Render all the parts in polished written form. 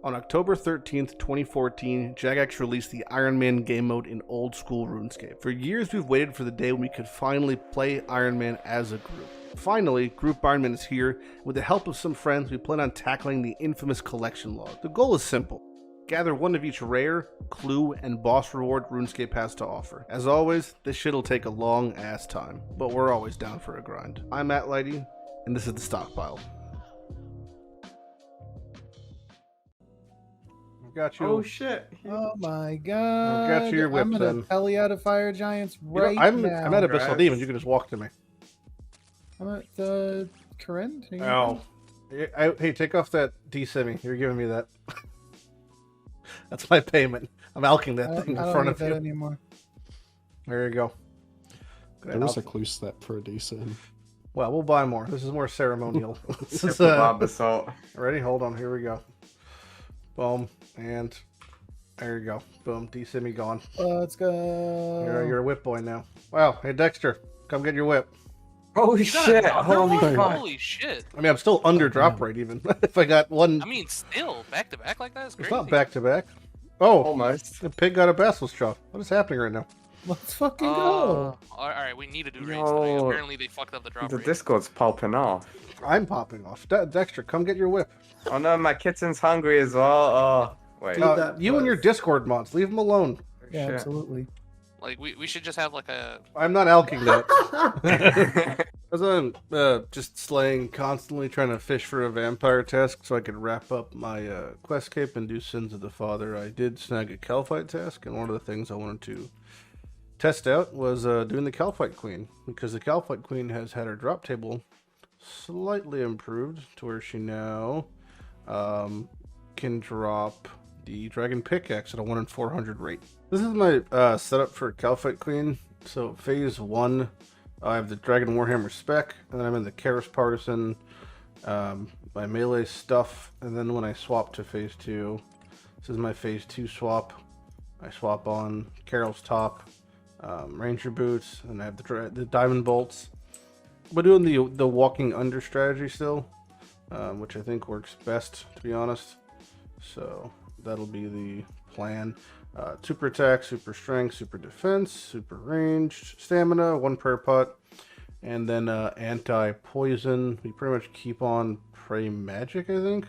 On October 13th, 2014, Jagex released the Ironman game mode in old school RuneScape. For years, we've waited for the day when we could finally play Ironman as a group. Finally, Group Ironman is here. With the help of some friends, we plan on tackling the infamous collection log. The goal is simple. Gather one of each rare, clue, and boss reward RuneScape has to offer. As always, this shit'll take a long ass time, but we're always down for a grind. I'm Matt Lighty, and this is The Stockpile. Got you. Oh shit. Oh my god. Got you your whip, I'm gonna then. tell you out of Fire Giants right now. I'm at Abyssal Congrats. Demons. You can just walk to me. I'm at Corinne. Oh. Hey, take off that D-Semi. You're giving me that. That's my payment. I'm alking that thing in front of you. Anymore. There you go. There was a clue step for a decent. Well, we'll buy more. This is more ceremonial. This is, Abyssal. ready? Hold on. Here we go. Boom. And there you go. Boom. D-Semi gone. Let's go. You're a whip boy now. Wow. Hey, Dexter. Come get your whip. Holy You got shit. another Holy one? fuck. Holy shit. I mean, I'm still under drop rate even. If I got one. I mean, still, back to back like that is It's crazy. not back to back. Oh, Almost. the pig got a Bassel's chop. What is happening right now? Let's fucking go. Alright, we need to do raids Yo. today. Apparently they fucked up the drop The rate. Discord's popping off. I'm popping off. Dexter, come get your whip. Oh no, my kitten's hungry as well. Oh, wait. You and your Discord mods, leave them alone. Yeah, Shit. absolutely. Like, we should just have like a... I'm not alking that. As I'm just slaying, constantly trying to fish for a vampire task so I could wrap up my quest cape and do Sins of the Father, I did snag a Kalphite task, and one of the things I wanted to test out was doing the Kalphite Queen, because the Kalphite Queen has had her drop table slightly improved to where she now can drop the Dragon Pickaxe at a 1 in 400 rate. This is my setup for Kalphite Queen. So phase 1, I have the Dragon Warhammer spec, and then I'm in the Karis Partisan, my melee stuff, and then when I swap to phase 2, this is my phase 2 swap. I swap on Carol's top, Ranger boots, and I have the Diamond bolts. We're doing the walking under strategy still, which I think works best, to be honest. So that'll be the plan. Super attack, super strength, super defense, super ranged, stamina, 1 prayer pot, and then anti-poison. We pretty much keep on pray magic, I think,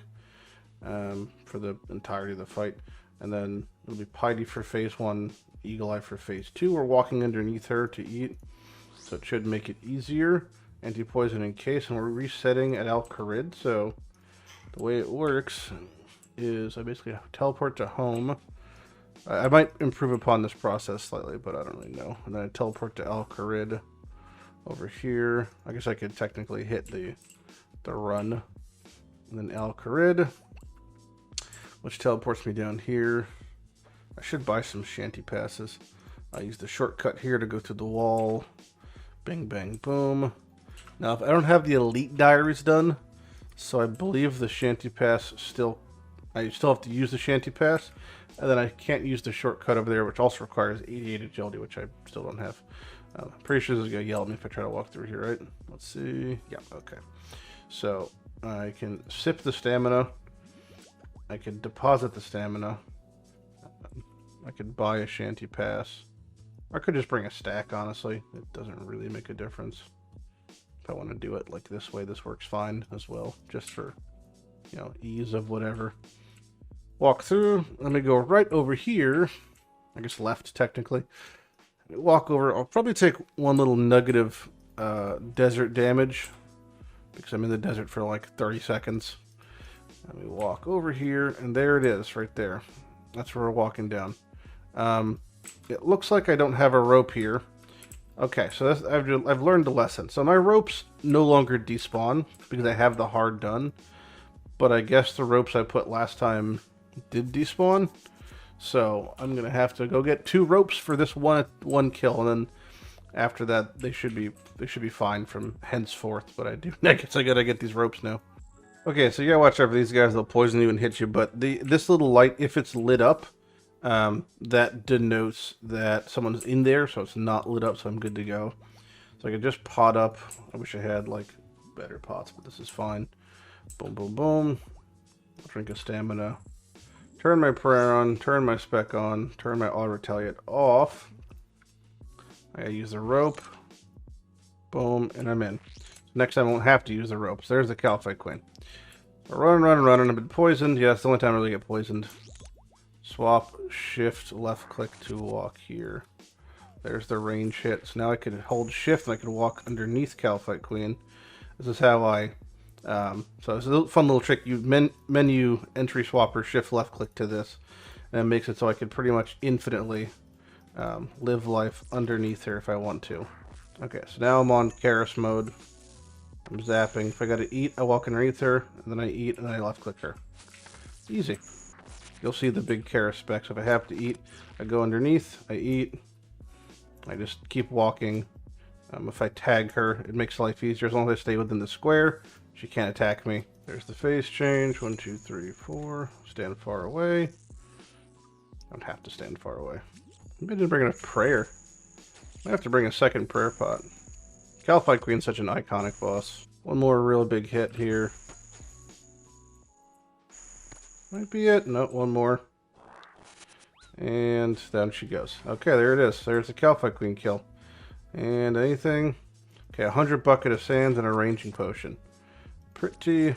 for the entirety of the fight. And then it'll be Piety for phase 1, Eagle Eye for phase 2. We're walking underneath her to eat, so it should make it easier. Anti-poison in case, and we're resetting at Al-Kharid. So the way it works is I basically teleport to home. I might improve upon this process slightly, but I don't really know. And then I teleport to Al-Kharid over here. I guess I could technically hit the run. And then Al-Kharid, which teleports me down here. I should buy some shanty passes. I use the shortcut here to go through the wall. Bing, bang, boom. Now, if I don't have the elite diaries done, so I believe the shanty pass I still have to use the shanty pass, and then I can't use the shortcut over there, which also requires 88 agility, which I still don't have. I'm pretty sure this is going to yell at me if I try to walk through here, right? Let's see. Yeah, okay. So I can sip the stamina. I can deposit the stamina. I could buy a shanty pass. I could just bring a stack, honestly. It doesn't really make a difference. If I want to do it like this way, this works fine as well, just for, ease of whatever. Walk through. Let me go right over here. I guess left, technically. Walk over. I'll probably take one little nugget of desert damage, because I'm in the desert for like 30 seconds. Let me walk over here, and there it is, right there. That's where we're walking down. It looks like I don't have a rope here. Okay, so I've learned a lesson. So my ropes no longer despawn because I have the hard done. But I guess the ropes I put last time did despawn. So I'm gonna have to go get 2 ropes for this one kill, and then after that they should be fine from henceforth. But I guess I gotta get these ropes now. Okay, so you gotta watch out for these guys. They'll poison you and hit you. But this little light, if it's lit up, that denotes that someone's in there, so it's not lit up, so I'm good to go. So I could just pot up. I wish I had like better pots, but this is fine. Boom, boom, boom. Drink of stamina. turn my prayer on, turn my spec on, turn my auto retaliate off. I gotta use the rope. Boom, and I'm in. Next time I won't have to use the ropes. There's the Kalphite Queen. Running. I've been poisoned. Yeah, that's the only time I really get poisoned. Swap, shift, left click to walk here. There's the range hit. So now I can hold shift and I can walk underneath Kalphite Queen. This is how I... so it's a fun little trick. You menu entry swapper, shift left click to this. And it makes it so I can pretty much infinitely live life underneath her if I want to. Okay, so now I'm on Karis mode. I'm zapping. If I gotta eat, I walk underneath her, and then I eat, and then I left click her. Easy. You'll see the big Karis specs. If I have to eat, I go underneath, I eat, I just keep walking. If I tag her, it makes life easier. As long as I stay within the square, she can't attack me. There's the phase change. 1, 2, 3, 4. Stand far away. I don't have to stand far away. Maybe I didn't bring enough prayer. I have to bring a second prayer pot. Kalphite Queen's such an iconic boss. One more real big hit here. Might be it. No, one more. And down she goes. Okay, there it is. There's the Kalphite Queen kill. And anything? Okay, 100 bucket of sands and a ranging potion. Pretty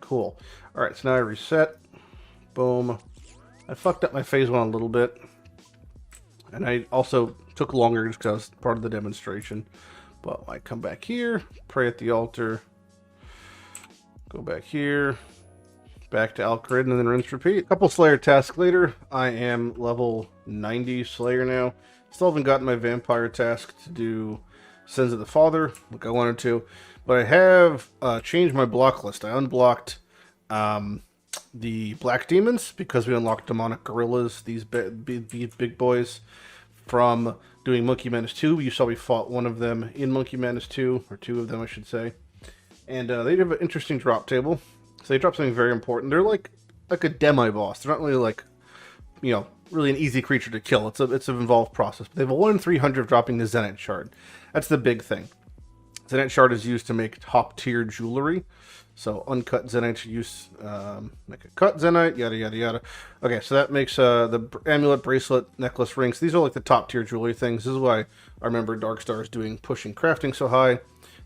cool. Alright, so now I reset. Boom. I fucked up my phase 1 a little bit. And I also took longer just because part of the demonstration. But I come back here, pray at the altar, go back here, back to Al-Qarid, and then rinse repeat. A couple Slayer tasks later, I am level 90 Slayer now. Still haven't gotten my vampire task to do Sins of the Father like I wanted to, but I have changed my block list. I unblocked the Black Demons because we unlocked Demonic Gorillas, these big boys, from doing Monkey Madness 2. You saw we fought one of them in Monkey Madness 2, or two of them I should say. And they have an interesting drop table. So they drop something very important. They're like a demi-boss. They're not really like, you know, really an easy creature to kill. It's an involved process. But they have a 1 in 300 of dropping the Zenite Shard. That's the big thing. Zenite Shard is used to make top-tier jewelry. So uncut Zenite use, make a cut Zenite, yada yada yada. Okay, so that makes the amulet, bracelet, necklace, rings. These are like the top tier jewelry things. This is why I remember Darkstar is pushing crafting so high.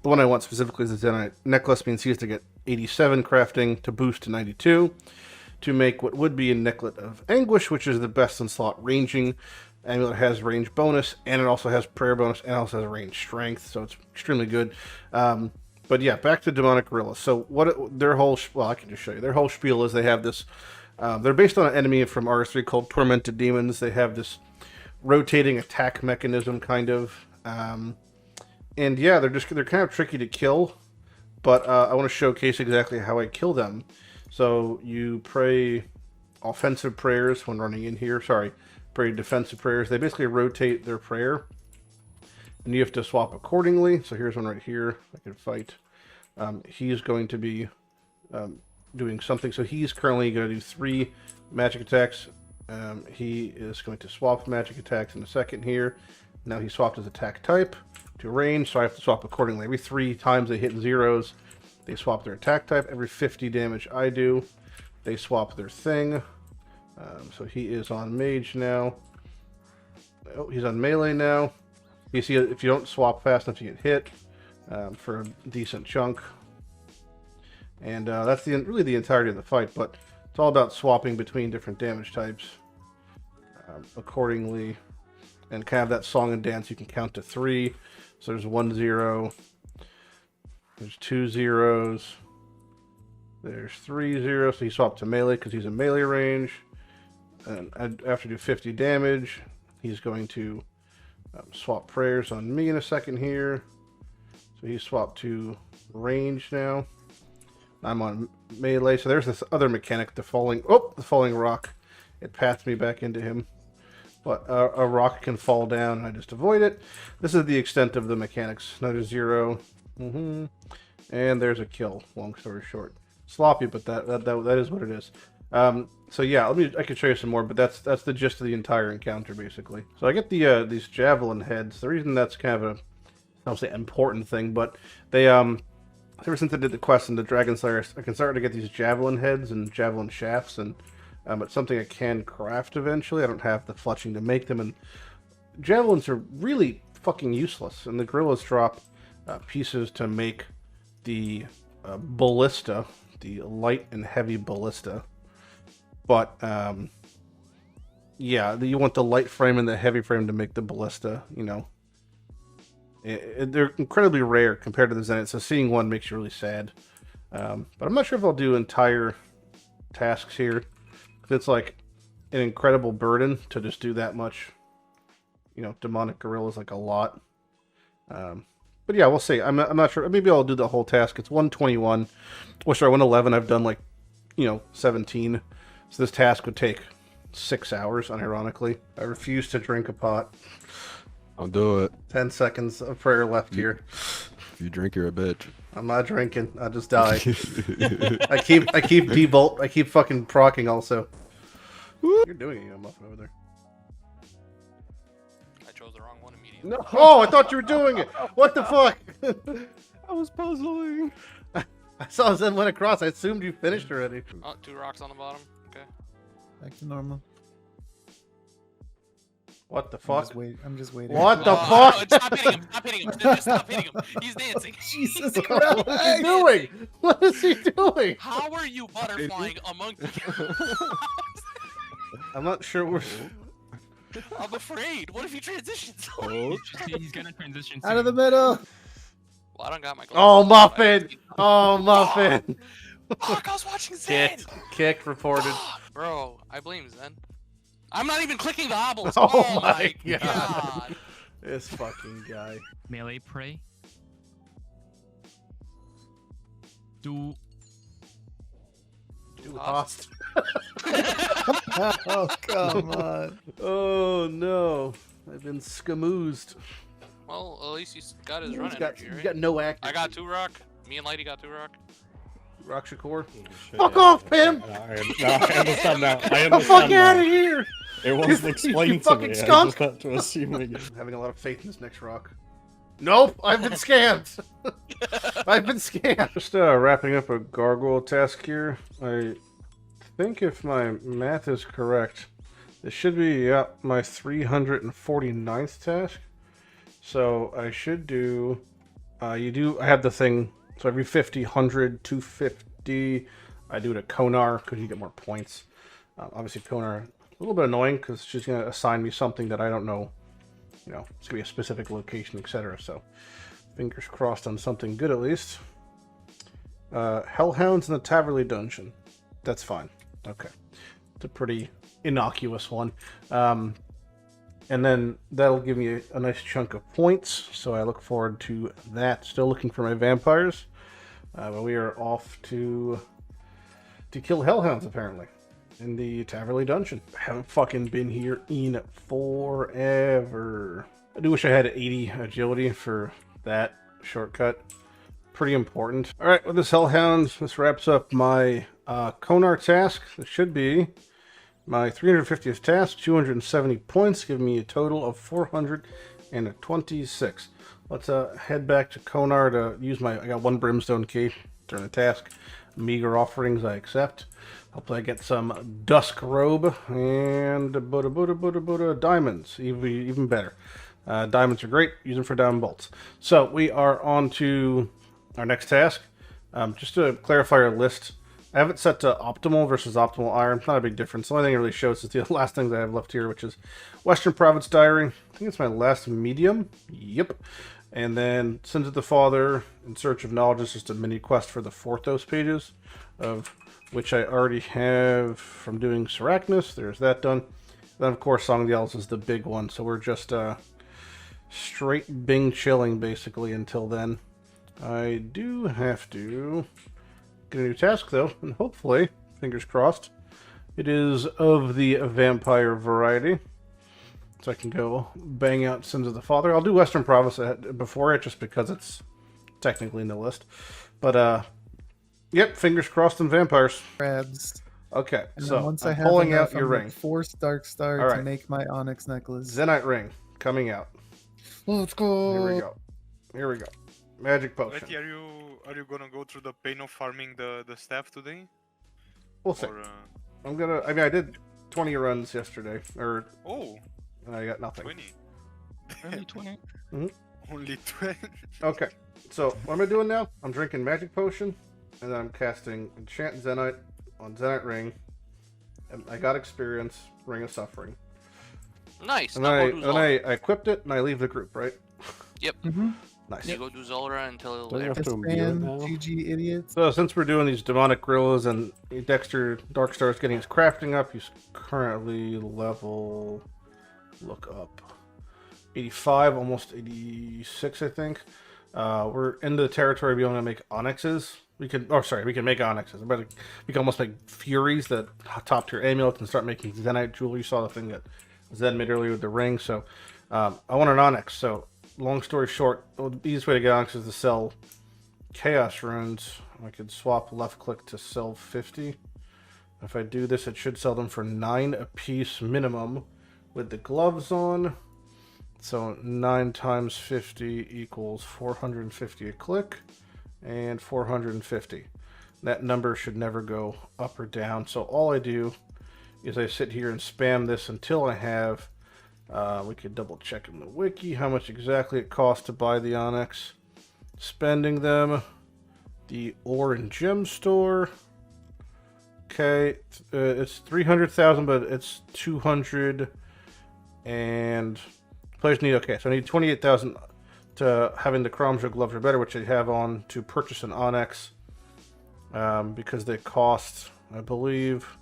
The one I want specifically is the Zenite necklace. Means he has to get 87 crafting to boost to 92 to make what would be a Necklet of Anguish, which is the best in slot ranging. Amulet has range bonus, and it also has prayer bonus, and also has range strength, so it's extremely good. But yeah, back to Demonic Gorilla. So their whole, well, I can just show you. Their whole spiel is they have this, they're based on an enemy from RS3 called Tormented Demons. They have this rotating attack mechanism, kind of. And yeah, they're kind of tricky to kill, but I want to showcase exactly how I kill them. So you pray offensive prayers when running in here. Sorry, pray defensive prayers. They basically rotate their prayer. And you have to swap accordingly. So here's one right here. I can fight. He's going to be doing something. So he's currently going to do 3 magic attacks. He is going to swap magic attacks in a second here. Now he swapped his attack type to range, so I have to swap accordingly. Every 3 times they hit zeros, they swap their attack type. Every 50 damage I do, they swap their thing. So he is on mage now. Oh, he's on melee now. You see, if you don't swap fast enough, you get hit for a decent chunk. And that's really the entirety of the fight, but it's all about swapping between different damage types accordingly. And kind of that song and dance, you can count to 3. So there's 1 0, there's 2 zeros, there's 3 zeros. So he swapped to melee because he's in melee range. And after do 50 damage, he's going to swap prayers on me in a second here. So he swapped to range now. I'm on melee. So there's this other mechanic, the falling rock. It pathed me back into him. But a rock can fall down and I just avoid it. This is the extent of the mechanics. Another 0. And there's a kill, long story short. Sloppy, but that is what it is. So yeah, I can show you some more, but that's the gist of the entire encounter, basically. So I get these javelin heads. The reason that's kind of a, I'll say, important thing, but they ever since I did the quest in the Dragon Slayer, I can start to get these javelin heads and javelin shafts, and It's something I can craft eventually. I don't have the fletching to make them, and javelins are really fucking useless. And the gorillas drop pieces to make the ballista, the light and heavy ballista. But yeah, you want the light frame and the heavy frame to make the ballista. You know, they're incredibly rare compared to the Zenith, so seeing one makes you really sad. But I'm not sure if I'll do entire tasks here. It's like an incredible burden to just do that much. You know, demonic gorillas like a lot. But yeah, we'll see. I'm not sure. Maybe I'll do the whole task. It's 121. Well, sorry, 111. I've done like, 17. So this task would take 6 hours, unironically. I refuse to drink a pot. I'll do it. 10 seconds of prayer left here. If you drink, you're a bitch. I'm not drinking. I'll just die. I keep debolt. I keep fucking procking also. You're doing it, muffin over there. I chose the wrong one immediately. No. Oh, I thought you were doing it. What the fuck? I was puzzling. I saw Zen went across. I assumed you finished already. Oh, 2 rocks on the bottom. Okay. Back to normal. What the I'm fuck? just, I'm just waiting. What the Oh, fuck? stop hitting him! Stop hitting him! Just stop hitting him! He's dancing. Jesus What is he Christ! doing? What is he doing? How are you butterflying a monkey? I'm not sure where. I'm afraid. What if he transitions? Oh, He's gonna transition Out of the soon. middle. Well, I don't got my Oh, glasses. Muffin! Oh, Muffin! Fuck, I was watching Zen. Kicked, reported. Bro, I blame Zen. I'm not even clicking the obelisk. Oh Oh, my my God. god. This fucking guy. Melee prey. Do Lost. Oh, come on. Oh no. I've been skamoozed. Well, at least he's got his run He's got, energy, he's right? got no act. I got 2 rock. Me and Lighty got 2 rock. Rock Shakur. shit. Fuck off, Pim! No, I understand now. I The fuck understand out now. of here! It wasn't You explained to fucking me. skunk! I just had to assume it. I'm having a lot of faith in this next rock. Nope, I've been scammed. I've been scammed. Just wrapping up a gargoyle task here. I think if my math is correct, this should be my 349th task. So I should do. I have the thing. So every 50, 100, 250, I do it at Konar because you get more points. Obviously, Konar a little bit annoying because she's gonna assign me something that I don't know. You know, it's gonna be a specific location, etc. So, fingers crossed on something good at least. Hellhounds in the Taverley Dungeon. That's fine. Okay, it's a pretty innocuous one. And then that'll give me a nice chunk of points. So I look forward to that. Still looking for my vampires, but we are off to kill hellhounds apparently. In the Taverley Dungeon. I haven't fucking been here in forever. I do wish I had 80 agility for that shortcut. Pretty important. Alright, with this Hellhound, this wraps up my Konar task. This should be my 350th task, 270 points, giving me a total of 426. Let's head back to Konar to use I got 1 brimstone key during the task. Meager offerings I accept. Hopefully I get some dusk robe and diamonds. Even better. Diamonds are great. Use them for diamond bolts. So we are on to our next task. Just to clarify our list, I have it set to optimal versus optimal iron. Not a big difference. The only thing it really shows is the last things I have left here, which is Western Province Diary. I think it's my last medium. Yep. And then Sins of the Father, In Search of Knowledge is just a mini quest for the Forthos pages, of which I already have from doing Seracnus. There's that done. Then, of course, Song of the Elves is the big one. So we're just straight Bing chilling, basically, until then. I do have to get a new task, though, and hopefully, fingers crossed, it is of the vampire variety. So I can go bang out Sins of the Father. I'll do Western Province before it, just because it's technically in the list. But, yep, fingers crossed on vampires. Crabs. Okay, And so then once I I'm have pulling enough, out your I'm gonna ring. Force Dark Star All right. to make my Onyx necklace. Zenite ring, coming out. Let's go. Here we go. Here we go. Magic potion. Letty, are you gonna go through the pain of farming the staff today? We'll see. Or, I'm gonna. I mean, I did 20 runs yesterday, Oh, and I got nothing. 20. Only 20. Only 20. Okay, so what am I doing now? I'm drinking Magic Potion, and then I'm casting Enchant Zenite on Zenite Ring. And I got experience, Ring of Suffering. Nice. And Now then, go do I Zulrah. equipped it, and I leave the group, right? Mm-hmm. Nice. You go do Zulrah until Don't you have This to imbue it man, now? GG idiots. So since we're doing these demonic gorillas and Dexter Darkstar is getting his crafting up, he's currently level, look up, 85, almost 86, I think. We're into the territory of being able to make onyxes. We can make onyxes. We can almost make furies, that top tier amulets, and start making Zenite jewelry. You saw the thing that Zen made earlier with the ring. So I want an onyx. So long story short, the easiest way to get onyx is to sell chaos runes. I could swap left click to sell 50. If I do this, it should sell them for 9 a piece minimum with the gloves on. So 9 times 50 equals 450 a click, and 450. That number should never go up or down. So all I do is I sit here and spam this until I have, we could double check in the wiki how much exactly it costs to buy the onyx. Spending them, the ore and gem store. Okay, it's 300,000, but it's 200 and players need, okay, so I need 28,000 to having the Chromjo gloves or better, which I have on to purchase an onyx, because they cost, I believe,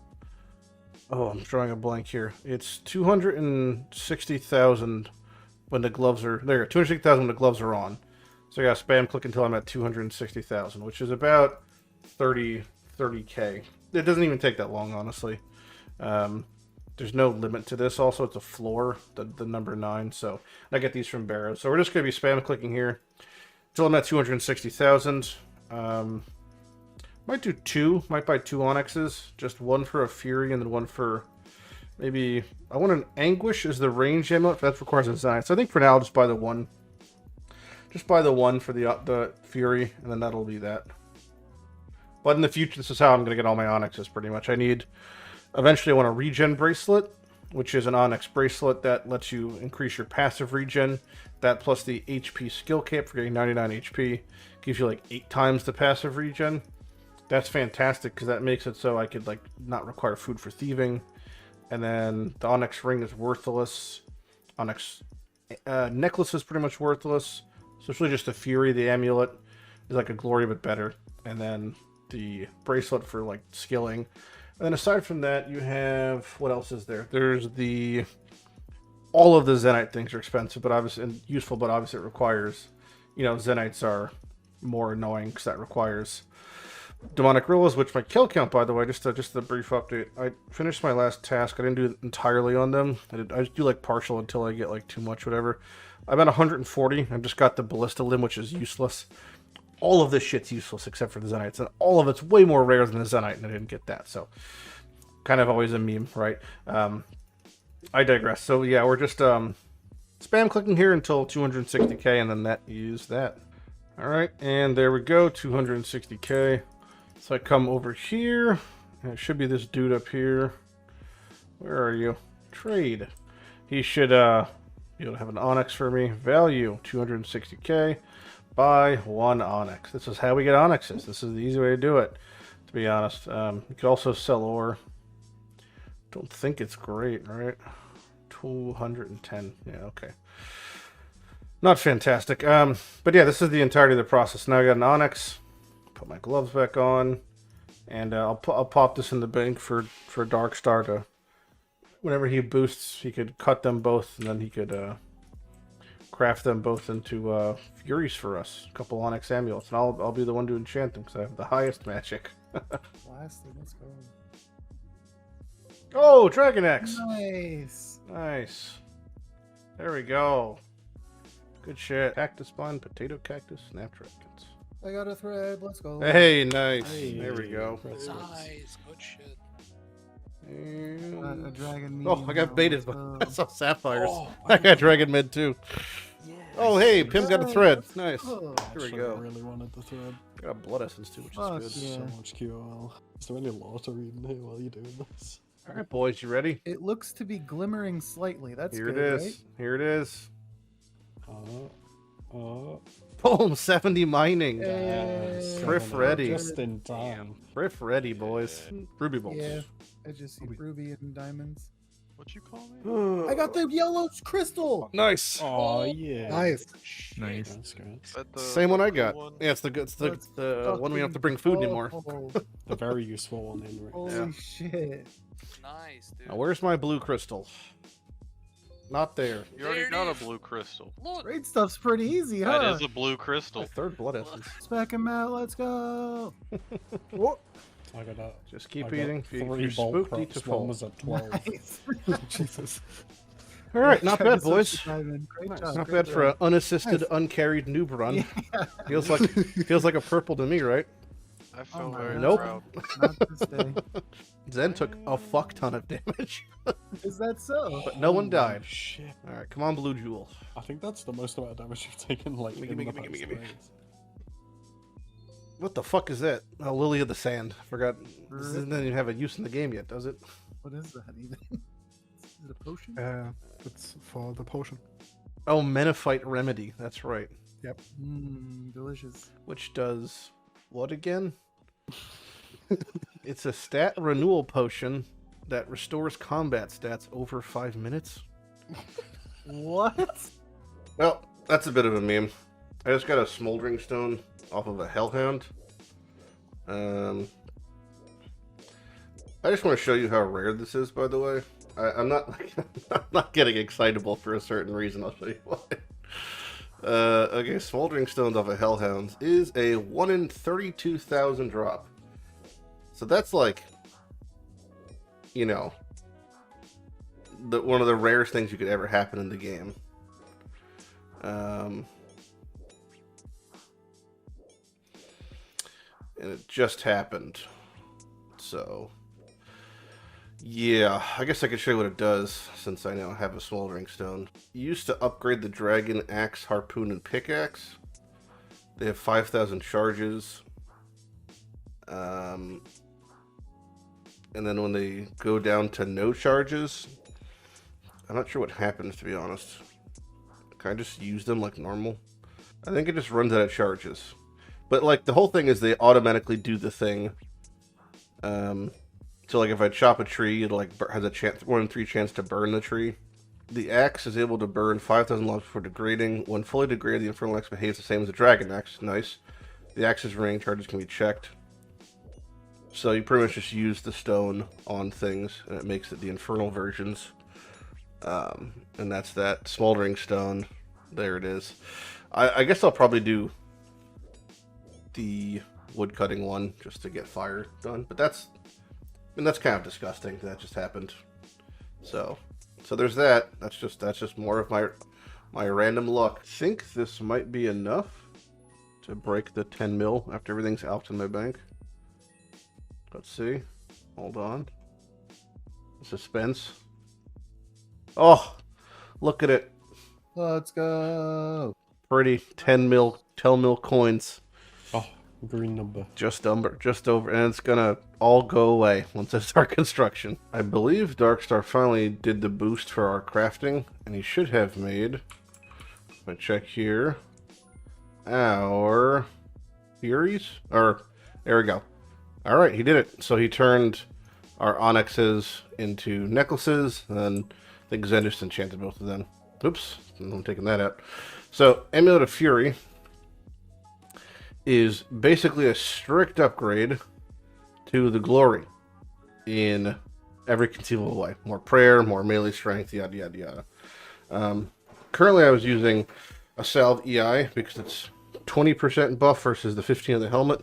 oh, I'm drawing a blank here. It's 260,000 when the gloves are there. 260,000 when the gloves are on. So I got to spam click until I'm at 260,000, which is about 30k. It doesn't even take that long, honestly. There's no limit to this. Also, it's a floor, the number 9. So I get these from Barrow. So we're just going to be spam clicking here until I'm at 260,000. Might do 2. Might buy 2 onyxes. Just one for a fury and then one for maybe. I want an anguish as the range amulet. That requires a Zenite. So I think for now I'll just buy the one. Just buy the one for the fury, and then that'll be that. But in the future, this is how I'm going to get all my onyxes. Pretty much, I need. Eventually, I want a regen bracelet, which is an onyx bracelet that lets you increase your passive regen. That plus the HP skill cap for getting 99 HP gives you like 8 times the passive regen. That's fantastic because that makes it so I could like not require food for thieving. And then the onyx ring is worthless. Onyx necklace is pretty much worthless. So it's really just the fury. The amulet is like a glory but better. And then the bracelet for like skilling. And then aside from that, you have, what else is there? There's all of the Zenite things are expensive, but obviously, and useful, but obviously it requires, Zenites are more annoying because that requires demonic gorillas, which my kill count, by the way, just a brief update. I finished my last task. I didn't do it entirely on them. I just do like partial until I get like too much, whatever. I'm at 140. I've just got the ballista limb, which is useless. All of this shit's useless except for the Zenites, and all of it's way more rare than the Zenite, and I didn't get that, so kind of always a meme, right? I digress. So yeah, we're just spam clicking here until 260k, and then that is that. All right, and there we go, 260k. So I come over here, and it should be this dude up here. Where are you? Trade. He should be able to have an onyx for me. Value 260k. Buy 1 onyx. This is how we get onyxes. This is the easy way to do it, to be honest. You could also sell ore. Don't think it's great, right? 210. Yeah, okay. Not fantastic. But yeah, this is the entirety of the process. Now I got an onyx. Put my gloves back on, and I'll pop this in the bank for Darkstar to. Whenever he boosts, he could cut them both, and then he could craft them both into furies for us. A couple onyx amulets, and I'll be the one to enchant them because I have the highest magic. Blasted, let's go. Oh, Dragon X! Nice. Nice. There we go. Good shit. Cactus spawn, potato cactus, snapdragons. I got a thread. Let's go. Hey, nice. Hey, There we go. Nice, good shit. A dragon. Oh, I got baited. Let's go. I saw sapphires. Oh, I got dragon mid too. Oh, hey, Pim got a thread. Nice. Oh, Here we Actually, go. I really wanted the thread. Got a blood essence too, which Fuck is good. yeah. So much QOL. Is there any lore to read in here while you're doing this? All right, boys, you ready? it looks to be glimmering slightly. That's Here good, it is. right? Here it is. Uh, Boom, 70 mining. Hey. Thrift ready. Just in time. Thrift ready, boys. Ruby bolts. Yeah. I just see ruby and diamonds. What you call me? I got the yellow crystal. Nice. Oh, yeah. Nice. Nice. That's good. Is that the Same one I cool got. one? Yeah, it's the Let's one we don't have to fucking bring food go. anymore. A very useful one, Henry. Holy Yeah. shit. Nice, dude. Now, where's my blue crystal? Not there. You already There it got a is. blue crystal. Look. Raid stuff's pretty easy, huh? That is a blue My crystal. third blood essence. Spec him out. Let's go. I got a. Just keep I got eating. If you- if 3 you're bolt spooked, eat props. to One fall. was at 12. Nice. Jesus. All right, not bad, Travis boys. Diamond. Great Nice. job. Not great bad for an job. unassisted, Nice. uncarried noob run. Yeah. Feels like a purple to me, right? I feel my very God. Nope. proud. Not this day. Zen took a fuck ton of damage, Is that so? but no one died. Shit. All right, come on, Blue Jewel. I think that's the most amount of damage you've taken, like, Gimme, in gimme, the gimme, past gimme, gimme. days. What the fuck is that? Oh, Lily of the Sand. Forgot. This doesn't even have a use in the game yet, does it? What is that even? Is it a potion? It's for the potion. Oh, Menophyte Remedy. That's right. Mmm, delicious. Which does what again? It's a stat renewal potion that restores combat stats over 5 minutes. What? Well, that's a bit of a meme. I just got a smoldering stone off of a hellhound. I just want to show you how rare this is, by the way. I'm not I'm not getting excitable for a certain reason. I'll show you why. Okay, smoldering stones off of hellhounds is a 1 in 32,000 drop. So that's like, you know, one of the rarest things you could ever happen in the game. And it just happened. So, yeah, I guess I could show you what it does since I now have a smoldering stone. You used to upgrade the dragon axe, harpoon, and pickaxe. They have 5,000 charges. And then when they go down to no charges, I'm not sure what happens, to be honest. Can I just use them like normal? I think it just runs out of charges. But like the whole thing is they automatically do the thing. So like if I chop a tree, it like has a chance, 1 in 3 chance to burn the tree. The axe is able to burn 5,000 logs before degrading. When fully degraded, the Infernal axe behaves the same as the dragon axe. Nice. The axe's remaining charges can be checked. So you pretty much just use the stone on things, and it makes it the Infernal versions. And that's that. Smoldering stone. There it is. I guess I'll probably do the woodcutting one just to get fire done. But that's kind of disgusting. That just happened. So there's that. That's just more of my random luck. I think this might be enough to break the 10 mil after everything's out in my bank. Let's see. Hold on. Suspense. Oh, look at it. Let's go. Pretty 10 mil coins. Oh, green number. Just over, and it's gonna all go away once I start construction. I believe Darkstar finally did the boost for our crafting, and he should have made, if I check here, our Furies, or, there we go. Alright, he did it. So he turned our Onyxes into necklaces, and then I think Zen just enchanted both of them. Oops, I'm taking that out. So, Amulet of Fury is basically a strict upgrade to the Glory in every conceivable way. More prayer, more melee strength, yada yada yada. Currently I was using a Salve EI because it's 20% buff versus the 15 of the helmet.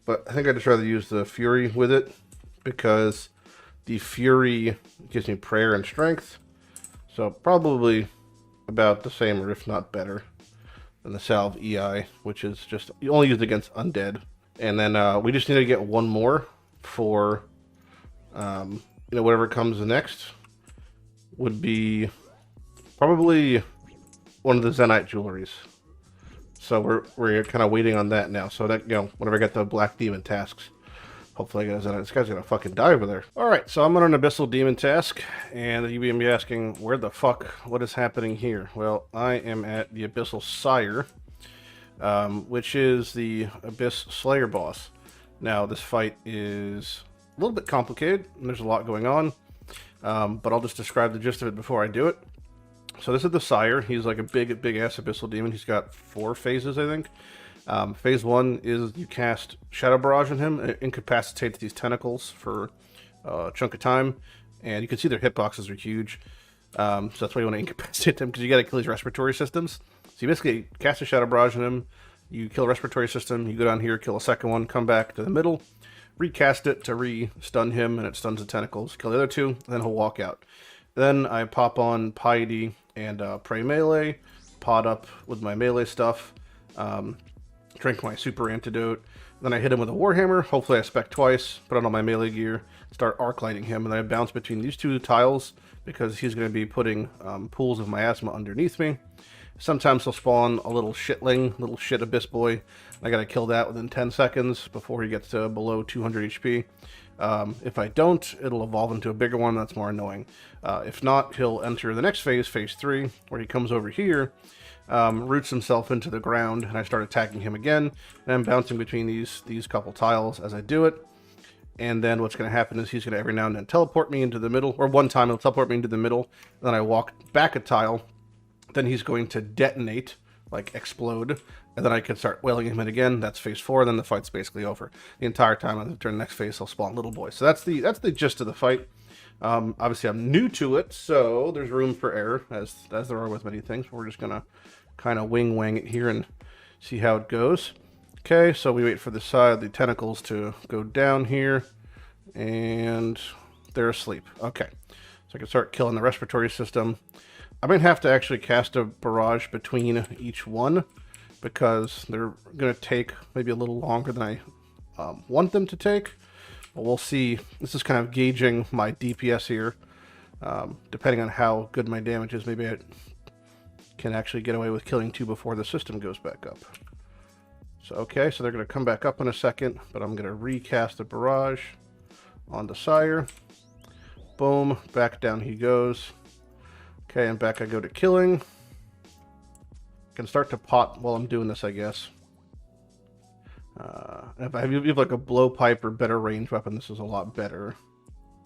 But I think I'd just rather use the Fury with it because the Fury gives me prayer and strength. So probably about the same or if not better than the Salve EI, which is just you only use it against undead. And then we just need to get one more for whatever comes next would be probably one of the Zenite jewelries. So we're kind of waiting on that now. So that, you know, whenever I get the Black Demon tasks, hopefully I get a Zenite. This guy's gonna fucking die over there. All right, so I'm on an Abyssal Demon task, and you may be asking, where the fuck? What is happening here? Well, I am at the Abyssal Sire, which is the Abyss Slayer boss. Now, this fight is a little bit complicated, and there's a lot going on, but I'll just describe the gist of it before I do it. So this is the Sire. He's like a big-ass Abyssal Demon. He's got 4 phases, I think. Phase 1 is you cast Shadow Barrage on him. It incapacitates these tentacles for a chunk of time, and you can see their hitboxes are huge. So that's why you want to incapacitate them, because you got to kill his respiratory systems. So you basically cast a Shadow Barrage on him, you kill a respiratory system, you go down here, kill a second one, come back to the middle, recast it to re-stun him, and it stuns the tentacles. Kill the other 2, then he'll walk out. Then I pop on Piety and Pray Melee, pot up with my melee stuff, drink my super antidote, then I hit him with a Warhammer, hopefully I spec twice, put on all my melee gear, start arc lighting him, and then I bounce between these 2 tiles, because he's going to be putting pools of miasma underneath me. Sometimes he'll spawn a little shitling, little shit abyss boy. I gotta kill that within 10 seconds before he gets to below 200 HP. If I don't, it'll evolve into a bigger one that's more annoying. If not, he'll enter the next phase, phase 3, where he comes over here, roots himself into the ground, and I start attacking him again, and I'm bouncing between these couple tiles as I do it. And then what's going to happen is he's going to every now and then teleport me into the middle, or one time he'll teleport me into the middle, then I walk back a tile, then he's going to detonate, like explode, and then I can start wailing him in again. That's phase 4, then the fight's basically over. The entire time until the next phase, he'll spawn little boys. So that's the gist of the fight. Obviously, I'm new to it, so there's room for error, as there are with many things. We're just going to kind of wing it here and see how it goes. Okay, so we wait for the tentacles to go down here, and they're asleep. Okay, so I can start killing the respiratory system. I might have to actually cast a barrage between each one, because they're going to take maybe a little longer than I want them to take. But we'll see. This is kind of gauging my DPS here. Depending on how good my damage is, maybe I can actually get away with killing 2 before the system goes back up. So, okay, so they're going to come back up in a second, but I'm going to recast the barrage on the Sire. Boom, back down he goes. Okay, and back I go to killing. Can start to pot while I'm doing this, I guess. If you have like a blowpipe or better range weapon, this is a lot better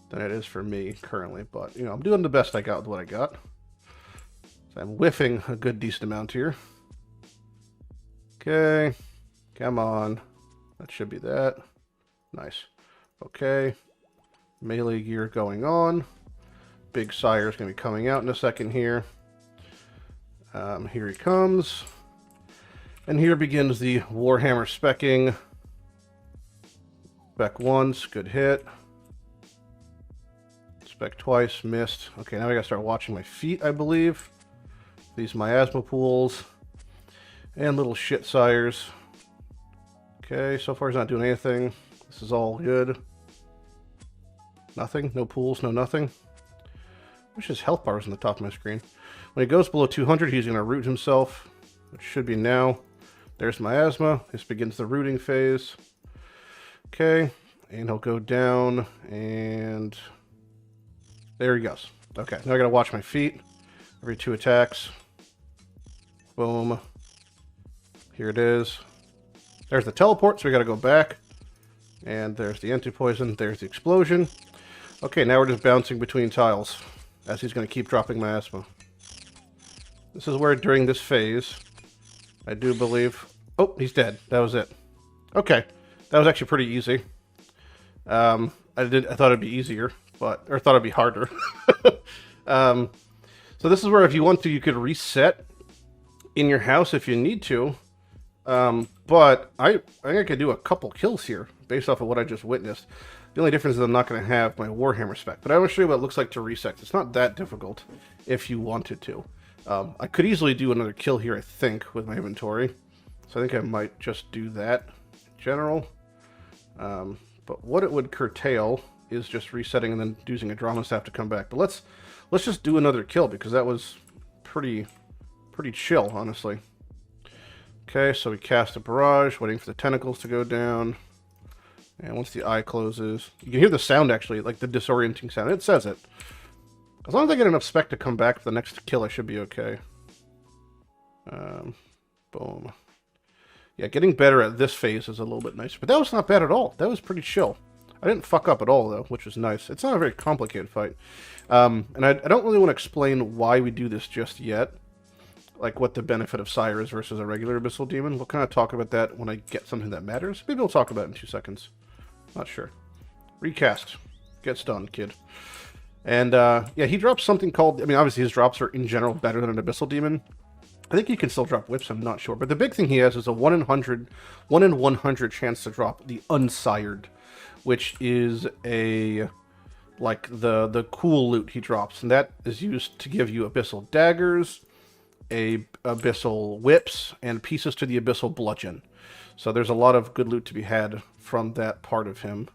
than it is for me currently. But, you know, I'm doing the best I got with what I got. So I'm whiffing a good decent amount here. Okay. Come on. That should be that. Nice. Okay. Melee gear going on. Big Sire is going to be coming out in a second here. Here he comes. And here begins the Warhammer specking. Spec once, good hit. Spec twice, missed. Okay, now I gotta start watching my feet, I believe. These miasma pools. And little shit Sires. Okay, so far he's not doing anything. This is all good. Nothing, no pools, no nothing. Wish his health bar was on the top of my screen. When he goes below 200, he's going to root himself, which should be now. There's miasma. This begins the rooting phase. Okay, and he'll go down, and there he goes. Okay, now I got to watch my feet. Every 2 attacks. Boom. Here it is. There's the teleport, so we got to go back. And there's the anti-poison. There's the explosion. Okay, now we're just bouncing between tiles, as he's going to keep dropping miasma. This is where, during this phase, I do believe... Oh, he's dead. That was it. Okay. That was actually pretty easy. I thought it'd be easier, or thought it'd be harder. So this is where, if you want to, you could reset in your house if you need to. But I think I could do a couple kills here, based off of what I just witnessed. The only difference is I'm not going to have my Warhammer spec. But I will show you what it looks like to reset. It's not that difficult if you wanted to. I could easily do another kill here, I think, with my inventory. So I think I might just do that in general. But what it would curtail is just resetting and then using a drama staff to come back. But let's just do another kill, because that was pretty pretty chill, honestly. Okay, so we cast a barrage, waiting for the tentacles to go down. And once the eye closes, you can hear the sound actually, like the disorienting sound. It says it. As long as I get enough spec to come back for the next kill, I should be okay. Boom. Yeah, getting better at this phase is a little bit nicer. But that was not bad at all. That was pretty chill. I didn't fuck up at all, though, which was nice. It's not a very complicated fight. And I don't really want to explain why we do this just yet. Like, what the benefit of Sire is versus a regular Abyssal Demon. We'll kind of talk about that when I get something that matters. Maybe we'll talk about it in 2 seconds. Not sure. Recast. Gets done, kid. And, yeah, he drops something called... I mean, obviously his drops are, in general, better than an Abyssal Demon. I think he can still drop whips, I'm not sure. But the big thing he has is a 1 in 100 chance to drop the Unsired, which is a... like, the cool loot he drops. And that is used to give you Abyssal Daggers, Abyssal Whips, and pieces to the Abyssal Bludgeon. So there's a lot of good loot to be had from that part of him.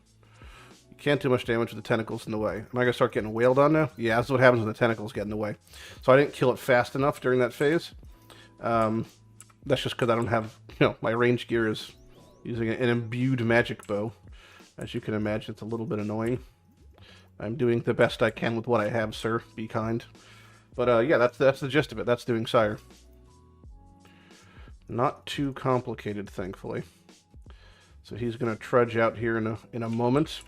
You can't do much damage with the tentacles in the way. Am I going to start getting wailed on now? Yeah, that's what happens when the tentacles get in the way. So I didn't kill it fast enough during that phase. That's just because I don't have, my range gear is using an imbued magic bow. As you can imagine, it's a little bit annoying. I'm doing the best I can with what I have, sir. Be kind. But, yeah, that's the gist of it. That's doing Sire. Not too complicated, thankfully. So he's going to trudge out here in a moment.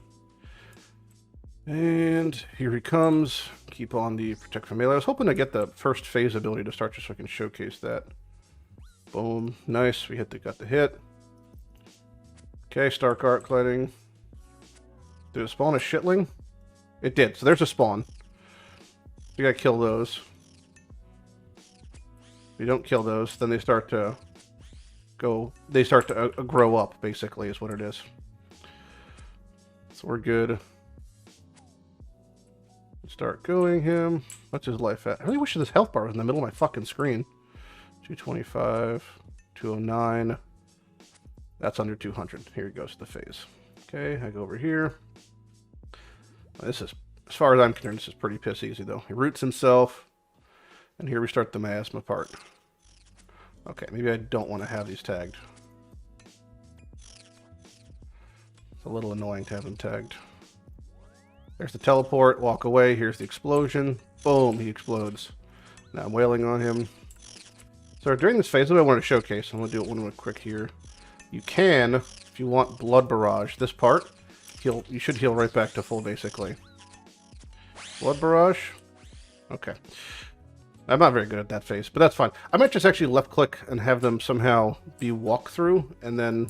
And here he comes. Keep on the Protect from Melee. I was hoping to get the first phase ability to start just so I can showcase that. Boom. Nice. We got the hit. Okay, Stark Arc Lighting. Did it spawn a shitling? It did. So there's a spawn. You gotta kill those. If you don't kill those, then they start to grow up, basically, is what it is. So we're good. Start going him. What's his life at? I really wish this health bar was in the middle of my fucking screen. 225, 209. That's under 200. Here he goes to the phase. Okay, I go over here. This is, as far as I'm concerned, this is pretty piss easy, though. He roots himself. And here we start the miasma part. Okay, maybe I don't want to have these tagged. It's a little annoying to have them tagged. There's the teleport, walk away, here's the explosion. Boom, he explodes. Now I'm wailing on him. So during this phase, what I want to showcase, I'm going to do it one quick here. You can, if you want Blood Barrage, this part, you should heal right back to full, basically. Blood Barrage. Okay. I'm not very good at that phase, but that's fine. I might just actually left-click and have them somehow be walk-through, and then,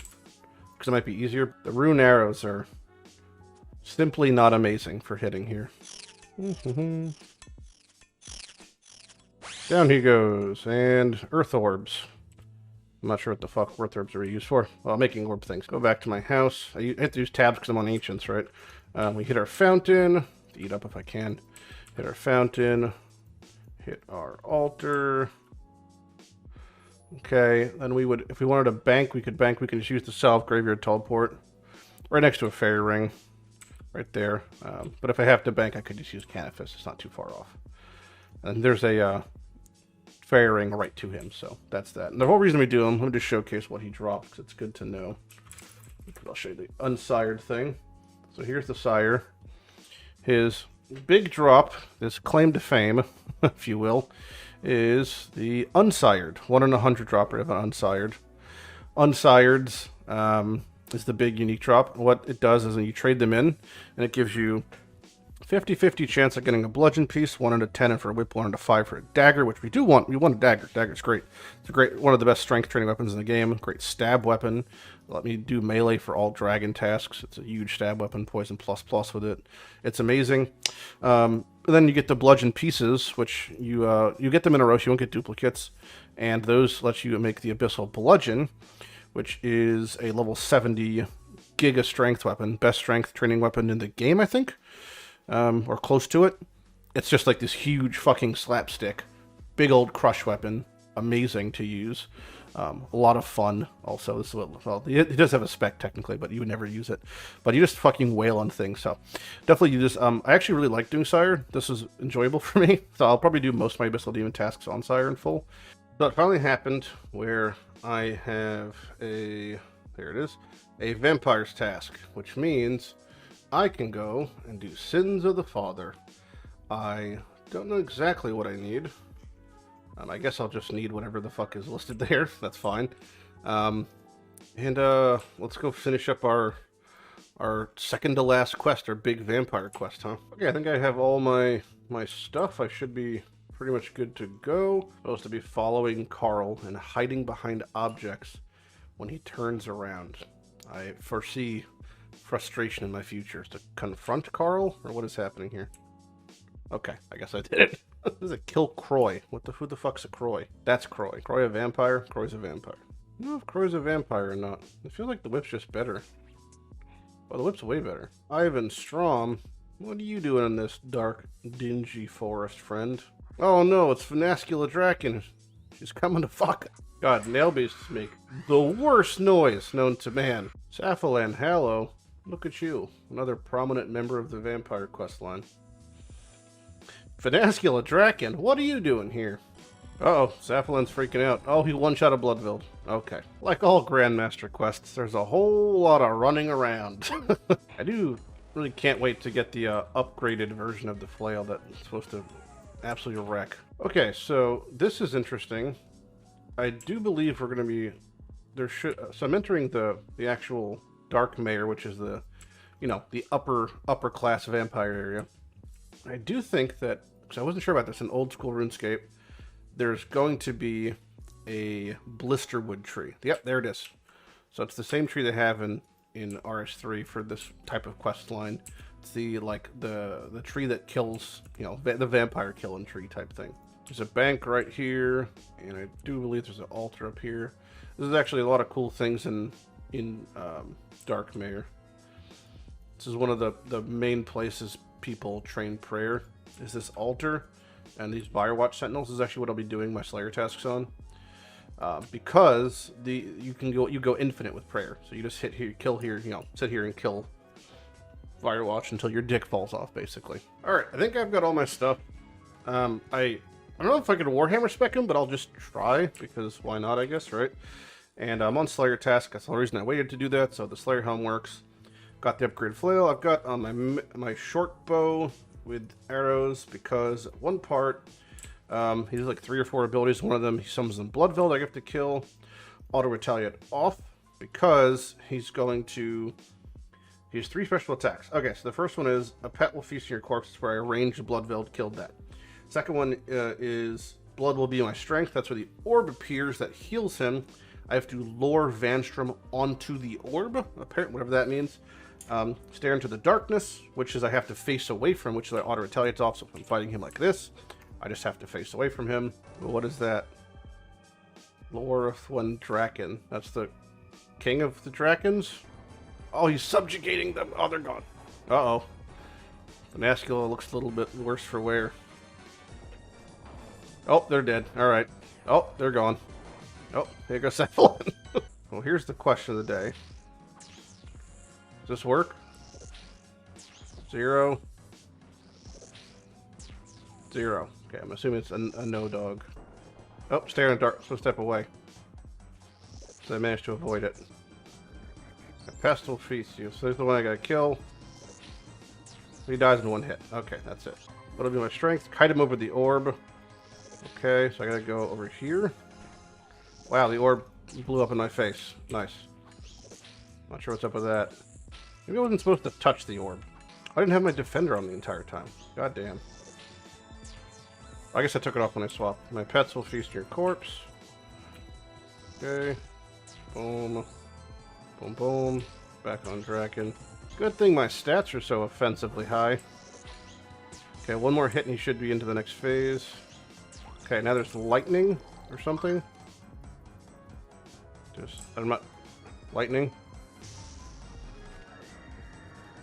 because it might be easier. The rune arrows are simply not amazing for hitting here. Down he goes, and Earth Orbs. I'm not sure what the fuck Earth Orbs are used for. Well, making orb things. Go back to my house. I have to use tabs because I'm on Ancients, right? We hit our fountain. Eat up if I can. Hit our fountain. Hit our altar. Okay, then we would, if we wanted to bank, we could bank. We can just use the South Graveyard Teleport. Right next to a Fairy Ring. Right there. But if I have to bank, I could just use Canifis. It's not too far off. And there's a Fairy Ring right to him, so that's that. And the whole reason we do him, let me just showcase what he drops, because it's good to know. I'll show you the Unsired thing. So here's the Sire. His big drop, his claim to fame, if you will, is the Unsired. 1 in 100 drop rate of an Unsired. Unsireds is the big unique drop. What it does is you trade them in, and it gives you 50-50 chance of getting a bludgeon piece, 1 out of 10, and for a whip, 1 out of 5 for a dagger, which we do want. We want a dagger. Dagger's great. It's a great, one of the best strength training weapons in the game. Great stab weapon. Let me do melee for all dragon tasks. It's a huge stab weapon, poison ++ with it. It's amazing. Then you get the bludgeon pieces, which you get them in a row. So you won't get duplicates, and those let you make the Abyssal Bludgeon, which is a level 70 Giga strength weapon, best strength training weapon in the game, I think. Or close to it. It's just like this huge fucking slapstick. Big old crush weapon. Amazing to use. A lot of fun also. This is what, well, it does have a spec technically, but you would never use it. But you just fucking wail on things. So definitely you just, I actually really like doing Sire. This is enjoyable for me. So I'll probably do most of my Abyssal Demon tasks on Sire in full. So it finally happened where I have there it is, a vampire's task, which means I can go and do Sins of the Father. I don't know exactly what I need. I guess I'll just need whatever the fuck is listed there. That's fine. Let's go finish up our second to last quest, our big vampire quest, huh? Okay, I think I have all my stuff. I should be pretty much good to go. Supposed to be following Carl and hiding behind objects when he turns around. I foresee frustration in my future. To confront Carl, or what is happening here? Okay, I guess I did it. This is a kill Croy. Who the fuck's a Croy? That's Croy. Croy a vampire? Croy's a vampire. I don't know if Croy's a vampire or not. I feel like the whip's just better. Well, the whip's way better. Ivan Strom, what are you doing in this dark, dingy forest, friend? Oh no, it's Finascula Draken. She's coming to fuck. God, nail beasts make the worst noise known to man. Saphilan Hallow, look at you. Another prominent member of the vampire quest line. Finascula Draken, what are you doing here? Uh-oh, Saphilan's freaking out. Oh, he one-shot a Bloodveld. Okay. Like all Grandmaster quests, there's a whole lot of running around. I really can't wait to get the upgraded version of the flail that's supposed to absolutely wreck. Okay, so this is interesting. I do believe we're going to be... So I'm entering the actual Dark Mayor, which is the upper class vampire area. I do think that, because I wasn't sure about this in old school RuneScape, there's going to be a blisterwood tree. Yep, there it is. So it's the same tree they have in RS3 for this type of quest line. It's the tree that kills, the vampire killing tree type thing. There's a bank right here, and I do believe there's an altar up here. There's actually a lot of cool things in Dark Mayor. This is one of the main places people train prayer, is this altar, and these Firewatch Sentinels. This is actually what I'll be doing my Slayer tasks on, because you go infinite with prayer. So you just hit here, kill here, sit here and kill Firewatch until your dick falls off, basically. All right, I think I've got all my stuff. I don't know if I could Warhammer spec them, but I'll just try, because why not, I guess, right? And I'm on Slayer task. That's the whole reason I waited to do that. So the Slayer helm works. Got the upgrade flail. I've got my short bow with arrows, because at one part he has like 3 or 4 abilities. One of them, he summons in Bloodveld. I have to kill. Auto retaliate off, because he has 3 special attacks. Okay, so the first one is a pet will feast on your corpse, where I ranged Bloodveld, killed that. Second one is blood will be my strength. That's where the orb appears that heals him. I have to lure Vanstrom onto the orb, apparently, whatever that means. Stare into the darkness, which is I have to face away from, which is I auto retaliates off. So if I'm fighting him like this, I just have to face away from him. What is that? Lorthwan Draken. That's the king of the Drakens. Oh, he's subjugating them. Oh, they're gone. Uh-oh. The Nascula looks a little bit worse for wear. Oh, they're dead. All right. Oh, they're gone. Oh, here goes Cephalon. Well, here's the question of the day. Does this work? 0. 0. Okay, I'm assuming it's a no dog. Oh, stare in the dark. So step away. So I managed to avoid it. A pest will feast you. So there's the one I gotta kill. He dies in 1 hit. Okay, that's it. What'll be my strength? Kite him over the orb. Okay, so I gotta go over here. Wow, the orb blew up in my face. Nice. Not sure what's up with that. Maybe I wasn't supposed to touch the orb. I didn't have my defender on the entire time. God damn. I guess I took it off when I swapped. My pets will feast your corpse. Okay. Boom. Boom, boom. Back on Draken. Good thing my stats are so offensively high. Okay, 1 more hit and he should be into the next phase. Okay, now there's lightning or something. I'm not... Lightning.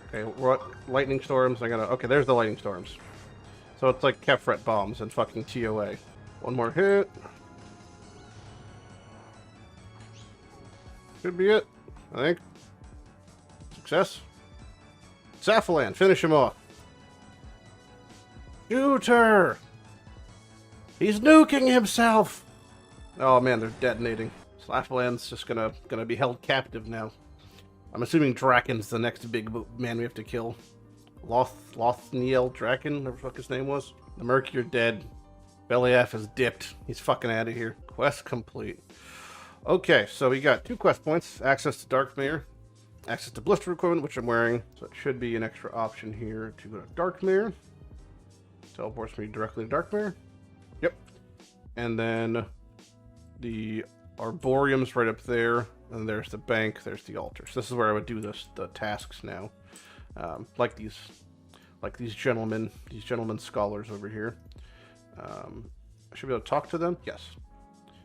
Okay, what? Lightning storms. Okay, there's the lightning storms. So it's like Kefret bombs and fucking TOA. 1 more hit. Should be it, I think. Success. Saphilan, finish him off. Shooter! He's nuking himself! Oh man, they're detonating. Slashland's just gonna be held captive now. I'm assuming Draken's the next big man we have to kill. Lothniel Draken, whatever the fuck his name was. The Merc, you're dead. Beliaf has dipped. He's fucking out of here. Quest complete. Okay, so we got 2 quest points. Access to Darkmere. Access to blister equipment, which I'm wearing. So it should be an extra option here to go to Darkmere. Teleports me directly to Darkmere. Yep. And then the Arboreum's right up there. And there's the bank. There's the altar. So this is where I would do the tasks now. Like these gentlemen scholars over here. I should be able to talk to them. Yes.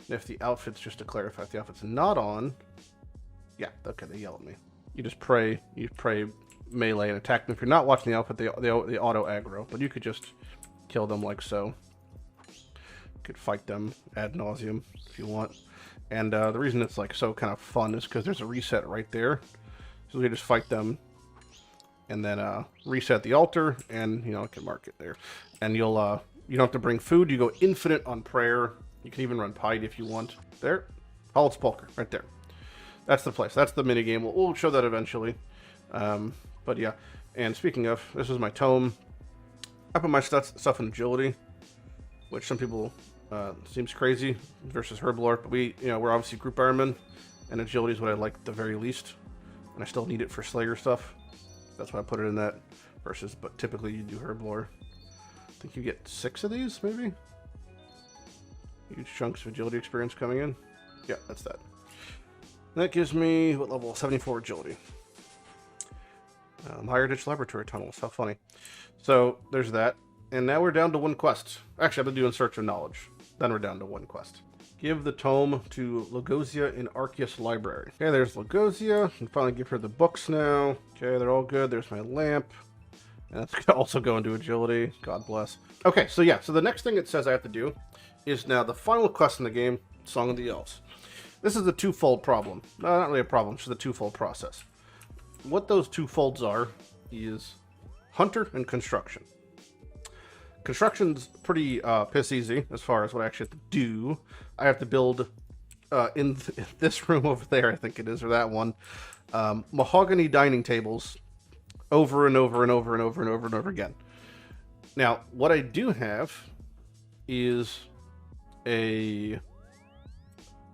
And if the outfit's, just to clarify, if the outfit's not on, yeah, okay, they yell at me. You just pray melee and attack them. If you're not watching the outfit, they auto aggro, but you could just kill them like so. You could fight them ad nauseum if you want. And the reason it's like so kind of fun is because there's a reset right there. So we just fight them and then reset the altar, and I can mark it there. And you don't have to bring food. You go infinite on prayer. You can even run Piety if you want. There, Hall's Polker, right there. That's the place. That's the minigame. We'll show that eventually. But yeah, and speaking of, this is my tome. I put my stuff in agility, which some people seems crazy versus Herblore, but we're obviously group Ironman, and agility is what I like the very least, and I still need it for Slayer stuff. That's why I put it in that versus, but typically you do Herblore. I think you get 6 of these, maybe? Huge chunks of agility experience coming in. Yeah, that's that. That gives me, what level? 74 agility. Higher Ditch Laboratory Tunnels. How funny. So, there's that. And now we're down to 1 quest. Actually, I've been doing Search of Knowledge. Then we're down to 1 quest. Give the tome to Logosia in Arceus Library. Okay, there's Logosia. I can finally give her the books now. Okay, they're all good. There's my lamp. And that's also going to agility. God bless. Okay, so yeah. So the next thing it says I have to do is now the final quest in the game, Song of the Elves. This is a twofold problem. Not really a problem, it's just a twofold process. What those two folds are is Hunter and Construction. Construction's pretty piss easy as far as what I actually have to do. I have to build in this room over there, I think it is, or that one, mahogany dining tables over and over and over and over and over and over again. Now, what I do have is a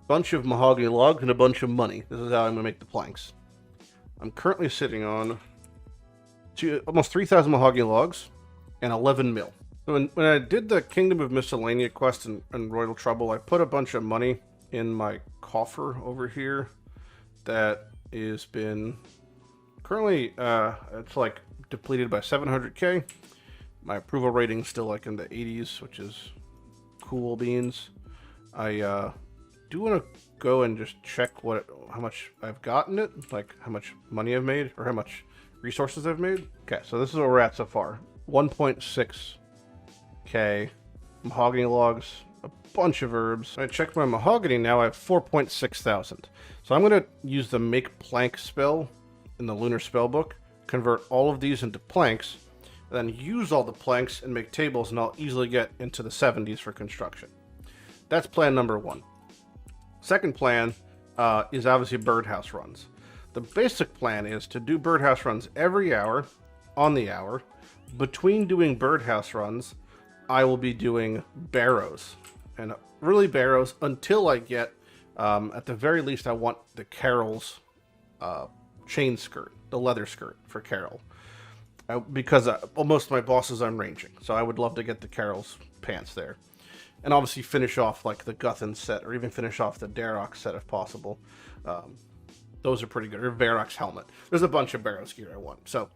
bunch of mahogany logs and a bunch of money. This is how I'm going to make the planks. I'm currently sitting on almost 3,000 mahogany logs and 11 mil. So when I did the Kingdom of Miscellanea quest in Royal Trouble, I put a bunch of money in my coffer over here that has been currently, it's like depleted by 700k. My approval rating's still like in the 80s, which is cool beans. I do want to go and just check how much I've gotten it, like how much money I've made or how much resources I've made. Okay, so this is where we're at so far. 1.6k mahogany logs, a bunch of herbs. I checked my mahogany now. I have 4.6 thousand. So I'm going to use the make plank spell in the Lunar Spellbook, convert all of these into planks, then use all the planks and make tables, and I'll easily get into the 70s for construction. That's plan number 1. Second plan is obviously birdhouse runs. The basic plan is to do birdhouse runs every hour, on the hour. Between doing birdhouse runs, I will be doing barrows. And really barrows until I get, at the very least, I want the Carol's chain skirt, the leather skirt for Carol. Because most of my bosses I'm ranging, so I would love to get the Carol's pants there. And obviously finish off like the Guthan set, or even finish off the Darok set if possible. Those are pretty good. Or Varrock's helmet. There's a bunch of Barrows gear I want. So,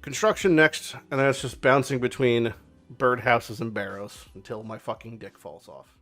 construction next, and then it's just bouncing between birdhouses and barrows until my fucking dick falls off.